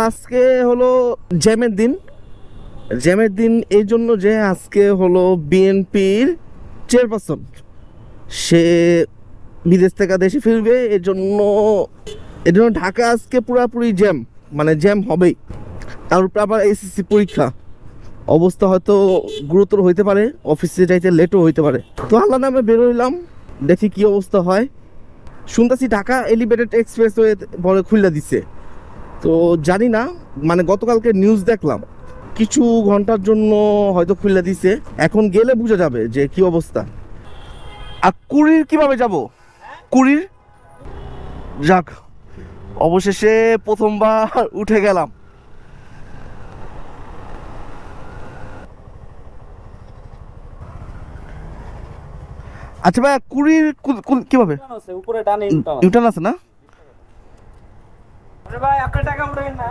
আজকে হলো জ্যামের দিন। জ্যামের দিন এই জন্য যে আজকে হলো বিএনপির চেয়ারপারসন সে বিদেশ থেকে দেশে ফিরবে, এর জন্য ঢাকা আজকে পুরাপুরি জ্যাম, মানে জ্যাম হবেই। তার উপরে আবার এসএসসি পরীক্ষা, অবস্থা হয়তো গুরুতর হইতে পারে, অফিসে যাইতে লেটও হইতে পারে। তো আল্লাহ নামে বেরোইলাম, দেখি কি অবস্থা হয়। শুনতেছি ঢাকা এলিভেটেড এক্সপ্রেসওয়ে বলে খুলে দিছে, তো জানি না, মানে গতকালকে নিউজ দেখলাম কিছু ঘন্টার জন্য হয়তো খুলে দিছে, এখন গেলে বোঝা যাবে যে কি অবস্থা। আর কুড়ির কিভাবে যাব? কুড়ির যাক, অবশেষে প্রথমবার উঠে গেলাম। আচ্ছা ভাই, কুড়ির কিভাবে? উপরে ডানে ইউটার্ন আছে না? ভাই আপনার টাকা উঠাবেন না।